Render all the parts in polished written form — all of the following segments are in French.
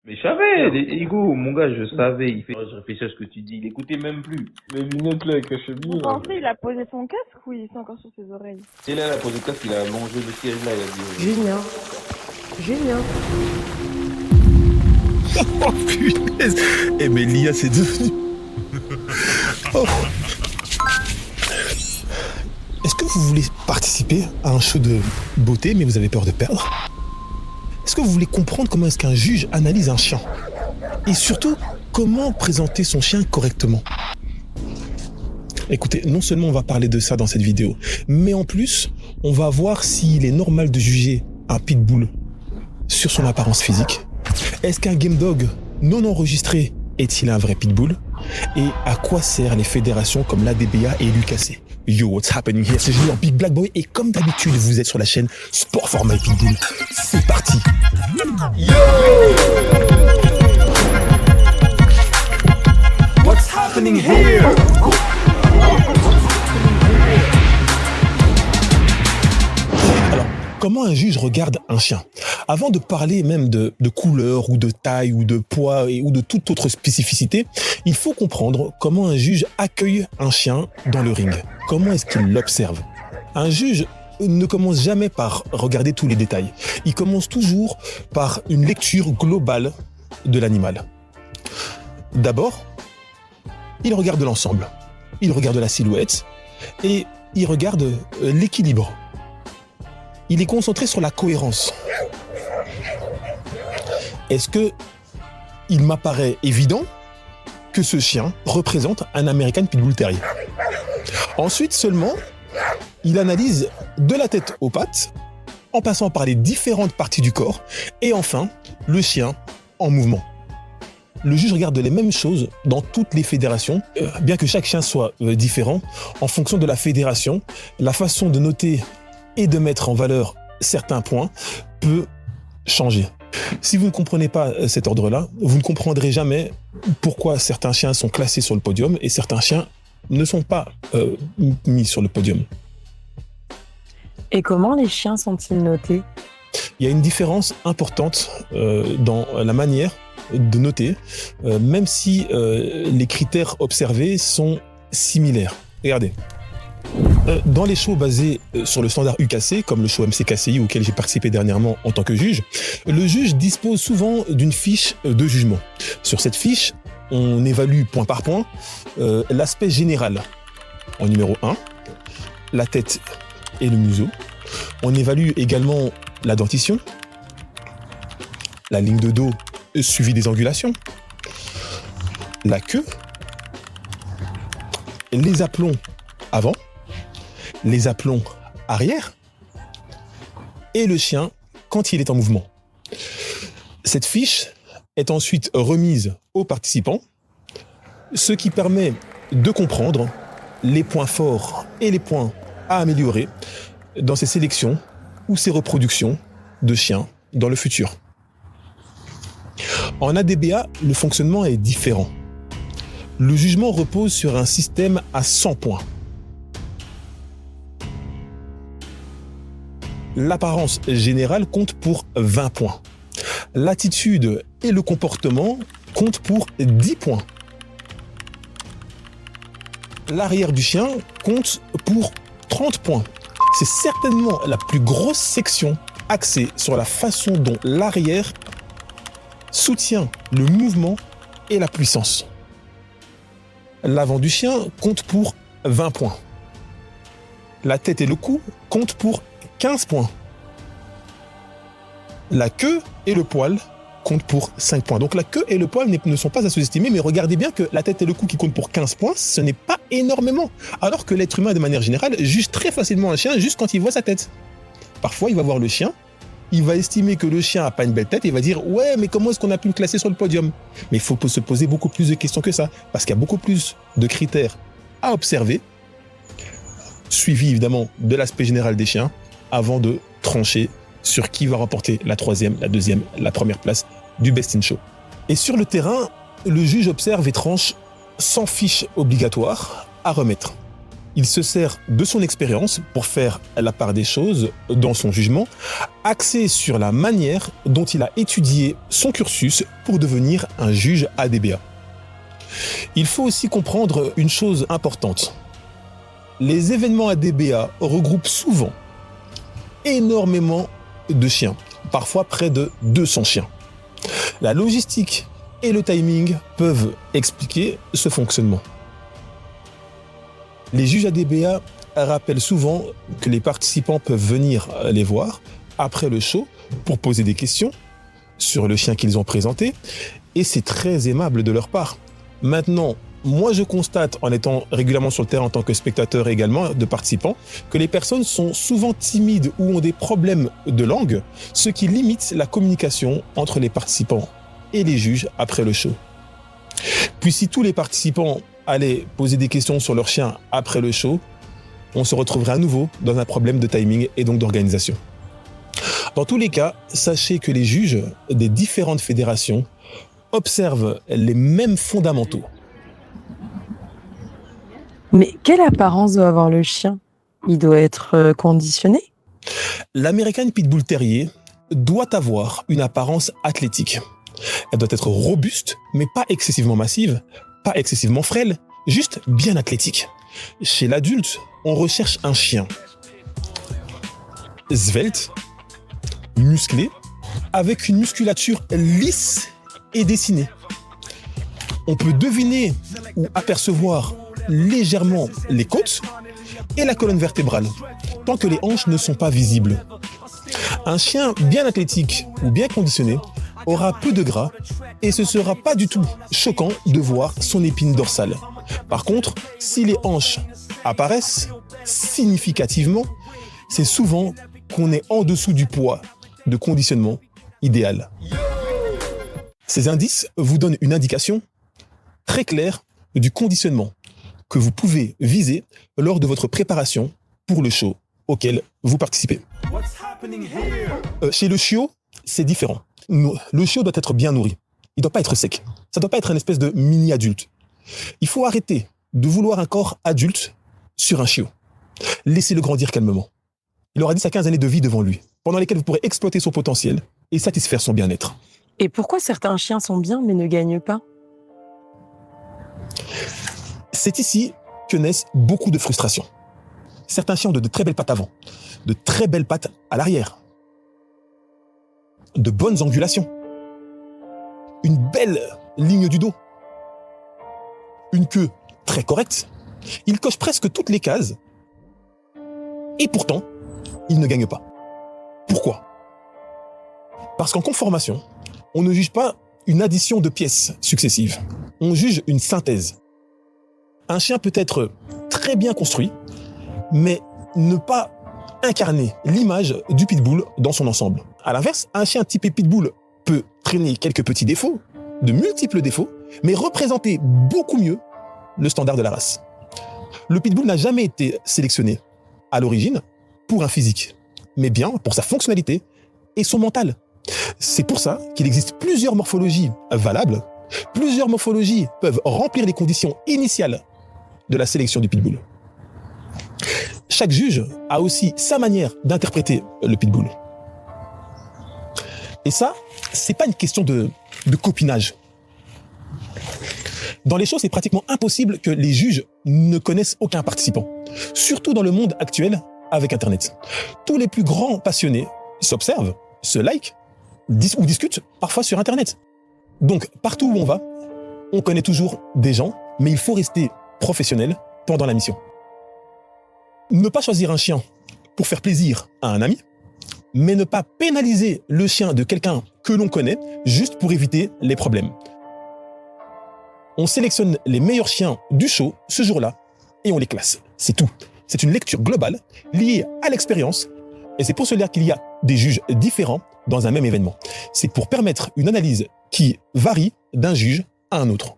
Mais je savais, Hugo, mon gars, je savais. Je réfléchis à ce que tu dis. Il écoutait même plus. Les lunettes là avec la cheville. Vous pensez il a posé son casque ou il est encore sur ses oreilles? Et là, la pose de casque, il a allongé le siège là, il a dit. Julien. Oh punaise. Eh mais l'IA c'est devenu... Oh. Est-ce que vous voulez participer à un show de beauté mais vous avez peur de perdre? Est-ce que vous voulez comprendre comment est-ce qu'un juge analyse un chien? Et surtout, comment présenter son chien correctement? Écoutez, non seulement on va parler de ça dans cette vidéo, mais en plus, on va voir s'il est normal de juger un pitbull sur son apparence physique. Est-ce qu'un game dog non enregistré est-il un vrai pitbull? Et à quoi servent les fédérations comme l'ADBA et l'UKC? Yo, what's happening here? C'est Junior Big Black Boy et comme d'habitude, vous êtes sur la chaîne Sport for My Pitbull. C'est parti! Yo! What's happening here? Alors, comment un juge regarde un chien? Avant de parler même de couleur ou de taille ou de poids ou de toute autre spécificité, il faut comprendre comment un juge accueille un chien dans le ring. Comment est-ce qu'il l'observe? Un juge ne commence jamais par regarder tous les détails. Il commence toujours par une lecture globale de l'animal. D'abord, il regarde l'ensemble. Il regarde la silhouette et il regarde l'équilibre. Il est concentré sur la cohérence. Est-ce que il m'apparaît évident que ce chien représente un American Pitbull Terrier? Ensuite seulement, il analyse de la tête aux pattes, en passant par les différentes parties du corps, et enfin, le chien en mouvement. Le juge regarde les mêmes choses dans toutes les fédérations, bien que chaque chien soit différent, en fonction de la fédération, la façon de noter et de mettre en valeur certains points peut changer. Si vous ne comprenez pas cet ordre-là, vous ne comprendrez jamais pourquoi certains chiens sont classés sur le podium et certains chiens ne sont pas mis sur le podium. Et comment les chiens sont-ils notés? Il y a une différence importante dans la manière de noter, même si les critères observés sont similaires. Regardez. Dans les shows basés sur le standard UKC, comme le show MCKCI auquel j'ai participé dernièrement en tant que juge, le juge dispose souvent d'une fiche de jugement. Sur cette fiche, on évalue point par point l'aspect général. En numéro 1, la tête et le museau. On évalue également la dentition, la ligne de dos suivie des angulations, la queue, les aplombs avant, les aplombs arrière et le chien quand il est en mouvement. Cette fiche est ensuite remise aux participants, ce qui permet de comprendre les points forts et les points à améliorer dans ces sélections ou ces reproductions de chiens dans le futur. En ADBA, le fonctionnement est différent. Le jugement repose sur un système à 100 points. L'apparence générale compte pour 20 points. L'attitude et le comportement comptent pour 10 points. L'arrière du chien compte pour 30 points. C'est certainement la plus grosse section axée sur la façon dont l'arrière soutient le mouvement et la puissance. L'avant du chien compte pour 20 points. La tête et le cou comptent pour 15 points. La queue et le poil comptent pour 5 points. Donc la queue et le poil ne sont pas à sous-estimer, mais regardez bien que la tête et le cou qui comptent pour 15 points, ce n'est pas énormément. Alors que l'être humain, de manière générale, juge très facilement un chien juste quand il voit sa tête. Parfois, il va voir le chien, il va estimer que le chien n'a pas une belle tête et il va dire « Ouais, mais comment est-ce qu'on a pu le classer sur le podium ?» Mais il faut se poser beaucoup plus de questions que ça, parce qu'il y a beaucoup plus de critères à observer, suivi évidemment de l'aspect général des chiens, avant de trancher sur qui va remporter la troisième, la deuxième, la première place du Best in Show. Et sur le terrain, le juge observe et tranche sans fiche obligatoire à remettre. Il se sert de son expérience pour faire la part des choses dans son jugement, axé sur la manière dont il a étudié son cursus pour devenir un juge ADBA. Il faut aussi comprendre une chose importante. Les événements ADBA regroupent souvent énormément de chiens, parfois près de 200 chiens. La logistique et le timing peuvent expliquer ce fonctionnement. Les juges ADBA rappellent souvent que les participants peuvent venir les voir après le show pour poser des questions sur le chien qu'ils ont présenté, et c'est très aimable de leur part. Maintenant, moi je constate, en étant régulièrement sur le terrain en tant que spectateur et également de participant, que les personnes sont souvent timides ou ont des problèmes de langue, ce qui limite la communication entre les participants et les juges après le show. Puis si tous les participants allaient poser des questions sur leur chien après le show, on se retrouverait à nouveau dans un problème de timing et donc d'organisation. Dans tous les cas, sachez que les juges des différentes fédérations observent les mêmes fondamentaux. Mais quelle apparence doit avoir le chien? Il doit être conditionné? L'American Pitbull Terrier doit avoir une apparence athlétique. Elle doit être robuste, mais pas excessivement massive, pas excessivement frêle, juste bien athlétique. Chez l'adulte, on recherche un chien svelte, musclé, avec une musculature lisse et dessinée. On peut deviner ou apercevoir légèrement les côtes et la colonne vertébrale, tant que les hanches ne sont pas visibles. Un chien bien athlétique ou bien conditionné aura peu de gras et ce sera pas du tout choquant de voir son épine dorsale. Par contre, si les hanches apparaissent significativement, c'est souvent qu'on est en dessous du poids de conditionnement idéal. Ces indices vous donnent une indication très claire du conditionnement que vous pouvez viser lors de votre préparation pour le show auquel vous participez. Chez le chiot, c'est différent. Le chiot doit être bien nourri. Il ne doit pas être sec. Ça ne doit pas être une espèce de mini-adulte. Il faut arrêter de vouloir un corps adulte sur un chiot. Laissez-le grandir calmement. Il aura 10 à 15 années de vie devant lui, pendant lesquelles vous pourrez exploiter son potentiel et satisfaire son bien-être. Et pourquoi certains chiens sont bien mais ne gagnent pas? C'est ici que naissent beaucoup de frustrations. Certains chiens ont de très belles pattes avant, de très belles pattes à l'arrière, de bonnes angulations, une belle ligne du dos, une queue très correcte. Ils cochent presque toutes les cases et pourtant, ils ne gagnent pas. Pourquoi? Parce qu'en conformation, on ne juge pas une addition de pièces successives. On juge une synthèse. Un chien peut être très bien construit, mais ne pas incarner l'image du pitbull dans son ensemble. À l'inverse, un chien typé pitbull peut traîner quelques petits défauts, de multiples défauts, mais représenter beaucoup mieux le standard de la race. Le pitbull n'a jamais été sélectionné à l'origine pour un physique, mais bien pour sa fonctionnalité et son mental. C'est pour ça qu'il existe plusieurs morphologies valables. Plusieurs morphologies peuvent remplir les conditions initiales de la sélection du pitbull. Chaque juge a aussi sa manière d'interpréter le pitbull. Et ça, c'est pas une question de copinage. Dans les shows, c'est pratiquement impossible que les juges ne connaissent aucun participant. Surtout dans le monde actuel avec Internet. Tous les plus grands passionnés s'observent, se likent, ou discutent parfois sur Internet. Donc, partout où on va, on connaît toujours des gens, mais il faut rester professionnel pendant la mission. Ne pas choisir un chien pour faire plaisir à un ami, mais ne pas pénaliser le chien de quelqu'un que l'on connaît juste pour éviter les problèmes. On sélectionne les meilleurs chiens du show ce jour-là et on les classe. C'est tout. C'est une lecture globale liée à l'expérience et c'est pour cela qu'il y a des juges différents dans un même événement. C'est pour permettre une analyse qui varie d'un juge à un autre.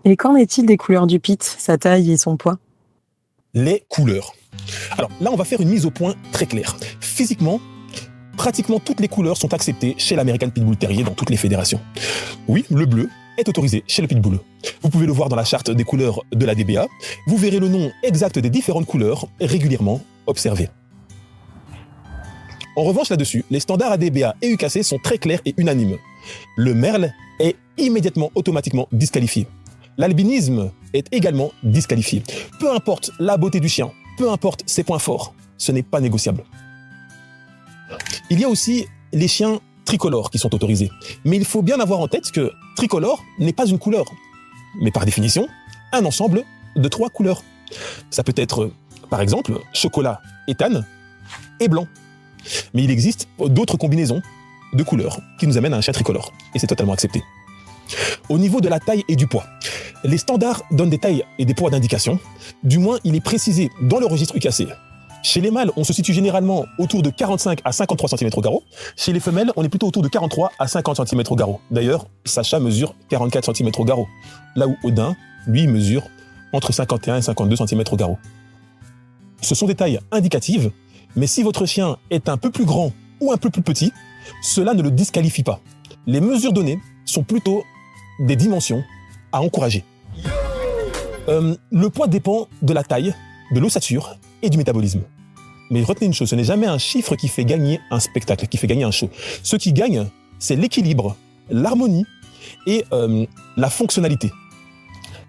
Et qu'en est-il des couleurs du pit, sa taille et son poids? Les couleurs. Alors là, on va faire une mise au point très claire. Physiquement, pratiquement toutes les couleurs sont acceptées chez l'American Pitbull Terrier dans toutes les fédérations. Oui, le bleu est autorisé chez le pitbull. Vous pouvez le voir dans la charte des couleurs de la DBA. Vous verrez le nom exact des différentes couleurs régulièrement observées. En revanche, là-dessus, les standards ADBA et UKC sont très clairs et unanimes. Le merle est immédiatement, automatiquement disqualifié. L'albinisme est également disqualifié. Peu importe la beauté du chien, peu importe ses points forts, ce n'est pas négociable. Il y a aussi les chiens tricolores qui sont autorisés. Mais il faut bien avoir en tête que tricolore n'est pas une couleur, mais par définition, un ensemble de 3 couleurs. Ça peut être, par exemple, chocolat, éthane et blanc. Mais il existe d'autres combinaisons de couleurs qui nous amènent à un chien tricolore. Et c'est totalement accepté. Au niveau de la taille et du poids, les standards donnent des tailles et des poids d'indication. Du moins, il est précisé dans le registre UKC. Chez les mâles, on se situe généralement autour de 45 à 53 cm au garrot. Chez les femelles, on est plutôt autour de 43 à 50 cm au garrot. D'ailleurs, Sacha mesure 44 cm au garrot. Là où Odin, lui, mesure entre 51 et 52 cm au garrot. Ce sont des tailles indicatives, mais si votre chien est un peu plus grand ou un peu plus petit, cela ne le disqualifie pas. Les mesures données sont plutôt des dimensions à encourager. Le poids dépend de la taille, de l'ossature et du métabolisme. Mais retenez une chose, ce n'est jamais un chiffre qui fait gagner un spectacle, qui fait gagner un show. Ce qui gagne, c'est l'équilibre, l'harmonie et la fonctionnalité.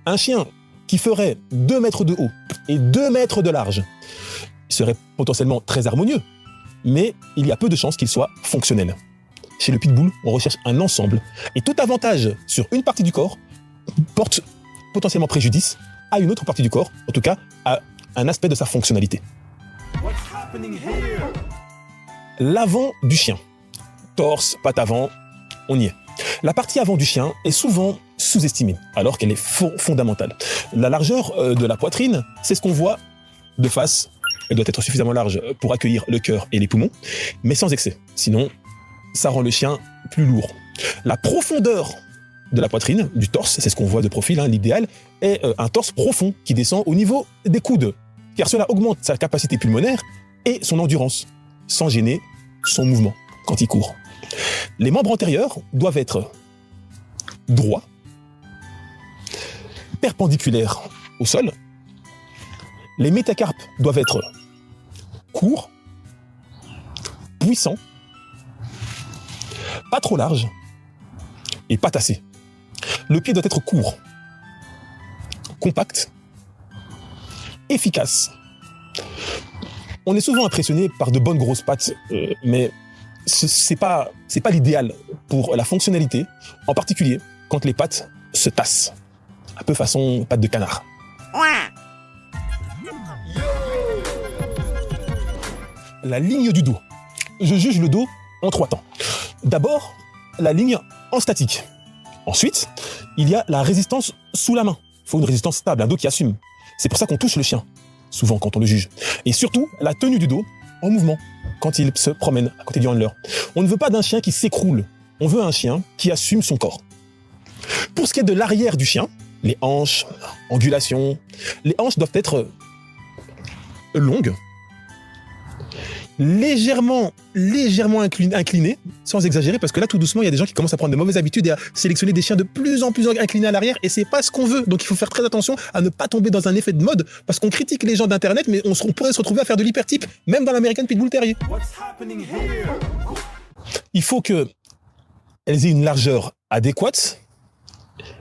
Un chien qui ferait 2 mètres de haut et 2 mètres de large serait potentiellement très harmonieux, mais il y a peu de chances qu'il soit fonctionnel. Chez le pitbull, on recherche un ensemble, et tout avantage sur une partie du corps porte potentiellement préjudice à une autre partie du corps, en tout cas à un aspect de sa fonctionnalité. L'avant du chien. Torse, patte avant, on y est. La partie avant du chien est souvent sous-estimée, alors qu'elle est fondamentale. La largeur de la poitrine, c'est ce qu'on voit de face. Elle doit être suffisamment large pour accueillir le cœur et les poumons, mais sans excès. Sinon, ça rend le chien plus lourd. La profondeur de la poitrine, du torse, c'est ce qu'on voit de profil, l'idéal, est un torse profond qui descend au niveau des coudes, car cela augmente sa capacité pulmonaire et son endurance, sans gêner son mouvement quand il court. Les membres antérieurs doivent être droits, perpendiculaires au sol. Les métacarpes doivent être courts, puissants, pas trop larges et pas tassés. Le pied doit être court, compact, efficace. On est souvent impressionné par de bonnes grosses pattes, mais c'est pas l'idéal pour la fonctionnalité, en particulier quand les pattes se tassent, un peu façon pattes de canard. La ligne du dos. Je juge le dos en 3 temps. D'abord, la ligne en statique. Ensuite, il y a la résistance sous la main. Il faut une résistance stable, un dos qui assume. C'est pour ça qu'on touche le chien, souvent quand on le juge. Et surtout, la tenue du dos en mouvement, quand il se promène à côté du handler. On ne veut pas d'un chien qui s'écroule. On veut un chien qui assume son corps. Pour ce qui est de l'arrière du chien, les hanches, angulation, les hanches doivent être longues, légèrement incliné, sans exagérer, parce que là, tout doucement, il y a des gens qui commencent à prendre de mauvaises habitudes et à sélectionner des chiens de plus en plus inclinés à l'arrière, et c'est pas ce qu'on veut. Donc il faut faire très attention à ne pas tomber dans un effet de mode, parce qu'on critique les gens d'internet, mais on pourrait se retrouver à faire de l'hypertype, même dans l'American Pitbull Terrier. Il faut qu'elles aient une largeur adéquate,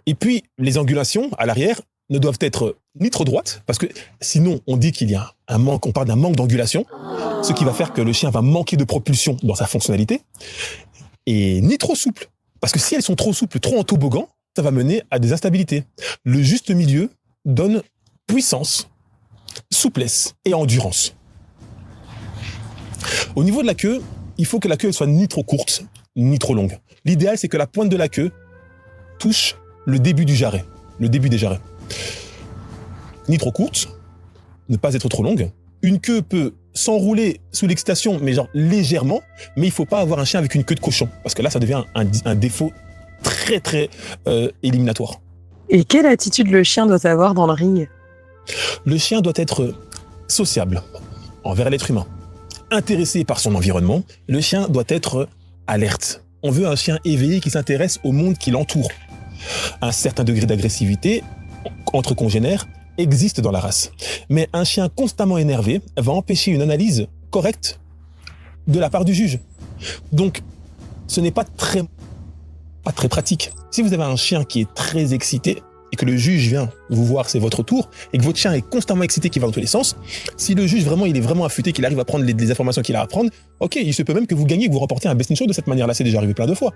et puis les angulations à l'arrière ne doivent être ni trop droites, parce que sinon on dit qu'il y a un manque, on parle d'un manque d'angulation, ce qui va faire que le chien va manquer de propulsion dans sa fonctionnalité, et ni trop souples, parce que si elles sont trop souples, trop en toboggan, ça va mener à des instabilités. Le juste milieu donne puissance, souplesse et endurance. Au niveau de la queue, il faut que la queue soit ni trop courte, ni trop longue. L'idéal, c'est que la pointe de la queue touche le début du jarret, le début des jarrets. Ni trop courte, ne pas être trop longue. Une queue peut s'enrouler sous l'excitation, mais genre légèrement, mais il ne faut pas avoir un chien avec une queue de cochon, parce que là, ça devient un défaut très, très éliminatoire. Et quelle attitude le chien doit avoir dans le ring? Le chien doit être sociable envers l'être humain, intéressé par son environnement. Le chien doit être alerte. On veut un chien éveillé qui s'intéresse au monde qui l'entoure. Un certain degré d'agressivité entre congénères existe dans la race. Mais un chien constamment énervé va empêcher une analyse correcte de la part du juge. Donc, ce n'est pas très pratique. Si vous avez un chien qui est très excité et que le juge vient vous voir, c'est votre tour, et que votre chien est constamment excité, qui va dans tous les sens, si le juge il est vraiment affûté, qu'il arrive à prendre les informations qu'il a à prendre, ok, il se peut même que vous gagnez, que vous remportez un best in show de cette manière-là. C'est déjà arrivé plein de fois.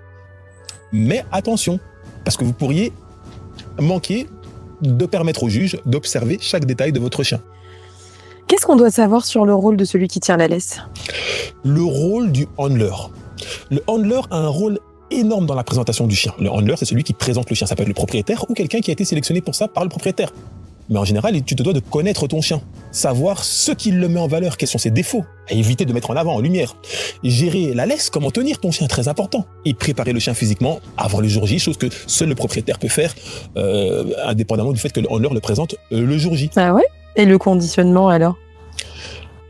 Mais attention, parce que vous pourriez manquer de permettre au juge d'observer chaque détail de votre chien. Qu'est-ce qu'on doit savoir sur le rôle de celui qui tient la laisse? Le rôle du handler. Le handler a un rôle énorme dans la présentation du chien. Le handler, c'est celui qui présente le chien. Ça peut être le propriétaire ou quelqu'un qui a été sélectionné pour ça par le propriétaire. Mais en général, tu te dois de connaître ton chien, savoir ce qui le met en valeur, quels sont ses défauts, à éviter de mettre en avant, en lumière. Gérer la laisse, comment tenir ton chien, très important. Et préparer le chien physiquement avant le jour J, chose que seul le propriétaire peut faire, indépendamment du fait que le handler le présente le jour J. Ah ouais? Et le conditionnement alors?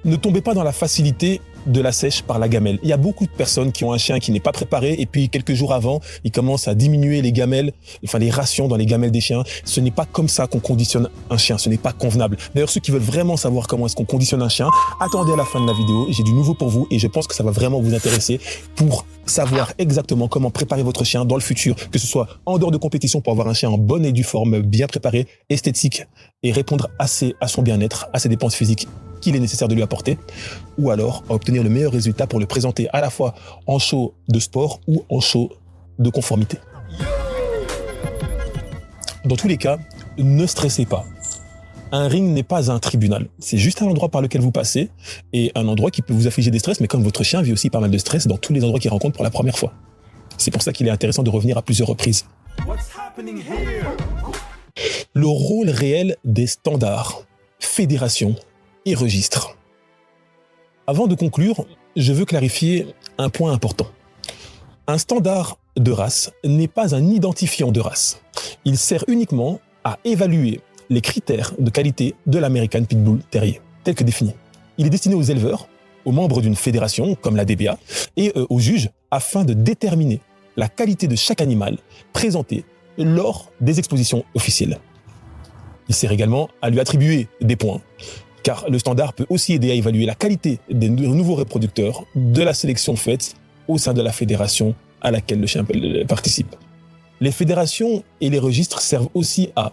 Ne tombez pas dans la facilité de la sèche par la gamelle. Il y a beaucoup de personnes qui ont un chien qui n'est pas préparé et puis quelques jours avant, ils commencent à diminuer les gamelles, enfin les rations dans les gamelles des chiens. Ce n'est pas comme ça qu'on conditionne un chien, ce n'est pas convenable. D'ailleurs, ceux qui veulent vraiment savoir comment est-ce qu'on conditionne un chien, attendez à la fin de la vidéo, j'ai du nouveau pour vous et je pense que ça va vraiment vous intéresser pour savoir exactement comment préparer votre chien dans le futur, que ce soit en dehors de compétition pour avoir un chien en bonne et due forme, bien préparé, esthétique et répondre assez à son bien-être, à ses dépenses physiques qu'il est nécessaire de lui apporter, ou alors à obtenir le meilleur résultat pour le présenter à la fois en show de sport ou en show de conformité. Dans tous les cas, ne stressez pas. Un ring n'est pas un tribunal. C'est juste un endroit par lequel vous passez et un endroit qui peut vous affliger des stress, mais comme votre chien vit aussi pas mal de stress dans tous les endroits qu'il rencontre pour la première fois. C'est pour ça qu'il est intéressant de revenir à plusieurs reprises. Le rôle réel des standards, fédérations et registres. Avant de conclure, je veux clarifier un point important. Un standard de race n'est pas un identifiant de race. Il sert uniquement à évaluer les critères de qualité de l'American Pitbull Terrier, tel que défini. Il est destiné aux éleveurs, aux membres d'une fédération, comme la DBA, et aux juges, afin de déterminer la qualité de chaque animal présenté lors des expositions officielles. Il sert également à lui attribuer des points, car le standard peut aussi aider à évaluer la qualité des nouveaux reproducteurs de la sélection faite au sein de la fédération à laquelle le chien participe. Les fédérations et les registres servent aussi à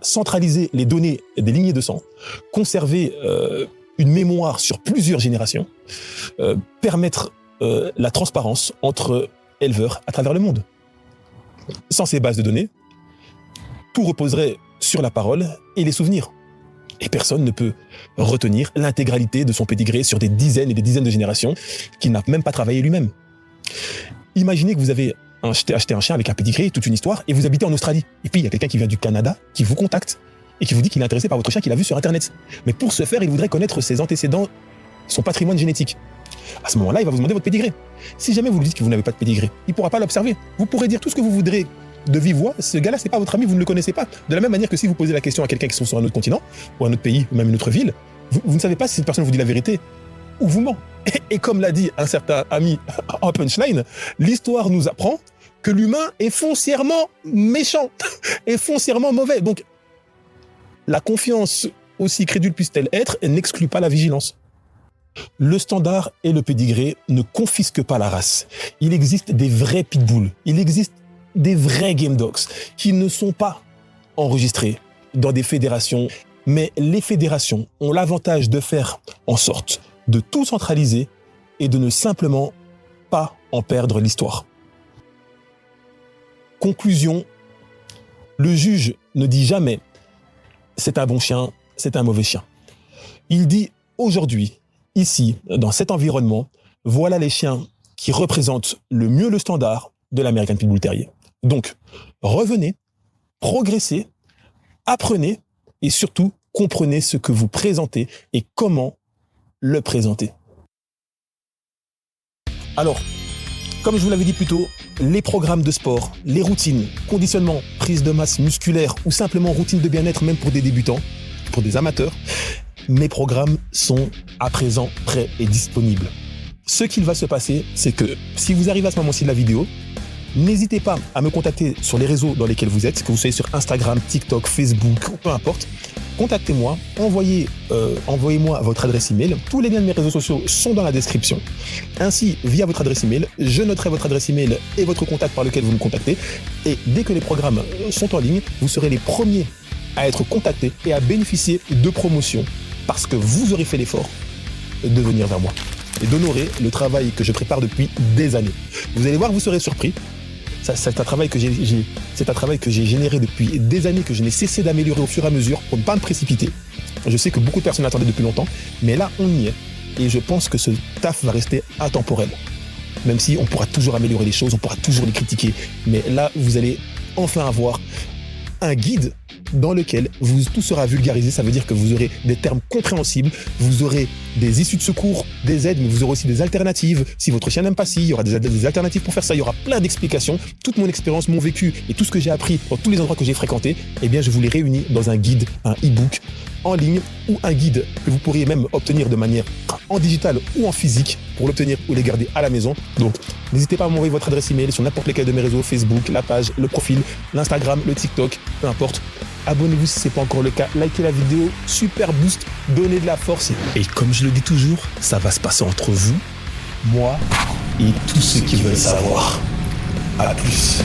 centraliser les données des lignées de sang, conserver une mémoire sur plusieurs générations, permettre la transparence entre éleveurs à travers le monde. Sans ces bases de données, tout reposerait sur la parole et les souvenirs. Et personne ne peut retenir l'intégralité de son pédigré sur des dizaines et des dizaines de générations qu'il n'a même pas travaillé lui-même. Imaginez que vous avez acheté un chien avec un pédigré, toute une histoire, et vous habitez en Australie. Et puis il y a quelqu'un qui vient du Canada, qui vous contacte, et qui vous dit qu'il est intéressé par votre chien qu'il a vu sur Internet. Mais pour ce faire, il voudrait connaître ses antécédents, son patrimoine génétique. À ce moment-là, il va vous demander votre pédigré. Si jamais vous lui dites que vous n'avez pas de pédigré, il ne pourra pas l'observer. Vous pourrez dire tout ce que vous voudrez de vive voix, ce gars-là, c'est pas votre ami, vous ne le connaissez pas. De la même manière que si vous posez la question à quelqu'un qui sont sur un autre continent, ou un autre pays, ou même une autre ville, vous ne savez pas si cette personne vous dit la vérité ou vous ment. Et comme l'a dit un certain ami en punchline, l'histoire nous apprend que l'humain est foncièrement méchant, est foncièrement mauvais. Donc, la confiance, aussi crédule puisse-t-elle être, n'exclut pas la vigilance. Le standard et le pédigré ne confisquent pas la race. Il existe des vrais pitbulls, il existe des vrais game dogs qui ne sont pas enregistrés dans des fédérations. Mais les fédérations ont l'avantage de faire en sorte de tout centraliser et de ne simplement pas en perdre l'histoire. Conclusion, le juge ne dit jamais « c'est un bon chien, c'est un mauvais chien ». Il dit « aujourd'hui, ici, dans cet environnement, voilà les chiens qui représentent le mieux le standard de l'American Pitbull Terrier ». Donc, revenez, progressez, apprenez et surtout, comprenez ce que vous présentez et comment le présenter. Alors, comme je vous l'avais dit plus tôt, les programmes de sport, les routines, conditionnement, prise de masse musculaire ou simplement routine de bien-être même pour des débutants, pour des amateurs, mes programmes sont à présent prêts et disponibles. Ce qu'il va se passer, c'est que si vous arrivez à ce moment-ci de la vidéo, N'hésitez pas à me contacter sur les réseaux dans lesquels vous êtes, que vous soyez sur Instagram, TikTok, Facebook, peu importe. Contactez-moi, envoyez-moi votre adresse email. Tous les liens de mes réseaux sociaux sont dans la description. Ainsi, via votre adresse email, je noterai votre adresse email et votre contact par lequel vous me contactez. Et dès que les programmes sont en ligne, vous serez les premiers à être contactés et à bénéficier de promotions parce que vous aurez fait l'effort de venir vers moi et d'honorer le travail que je prépare depuis des années. Vous allez voir, vous serez surpris. C'est un travail que j'ai généré depuis des années, que je n'ai cessé d'améliorer au fur et à mesure pour ne pas me précipiter. Je sais que beaucoup de personnes attendaient depuis longtemps, mais là, on y est. Et je pense que ce taf va rester intemporel. Même si on pourra toujours améliorer les choses, on pourra toujours les critiquer. Mais là, vous allez enfin avoir un guide dans lequel tout sera vulgarisé. Ça veut dire que vous aurez des termes compréhensibles, vous aurez des issues de secours, des aides, mais vous aurez aussi des alternatives. Si votre chien n'aime pas ci, il y aura des alternatives pour faire ça. Il y aura plein d'explications. Toute mon expérience, mon vécu et tout ce que j'ai appris dans tous les endroits que j'ai fréquentés, eh bien, je vous les réunis dans un guide, un e-book en ligne ou un guide que vous pourriez même obtenir de manière en digital ou en physique pour l'obtenir ou les garder à la maison. Donc, n'hésitez pas à m'envoyer votre adresse email sur n'importe lequel de mes réseaux, Facebook, la page, le profil, l'Instagram, le TikTok, peu importe. Abonnez-vous si ce n'est pas encore le cas, likez la vidéo, super boost, donnez de la force. Et comme je le dis toujours, ça va se passer entre vous, moi et tous ceux qui veulent savoir. À plus.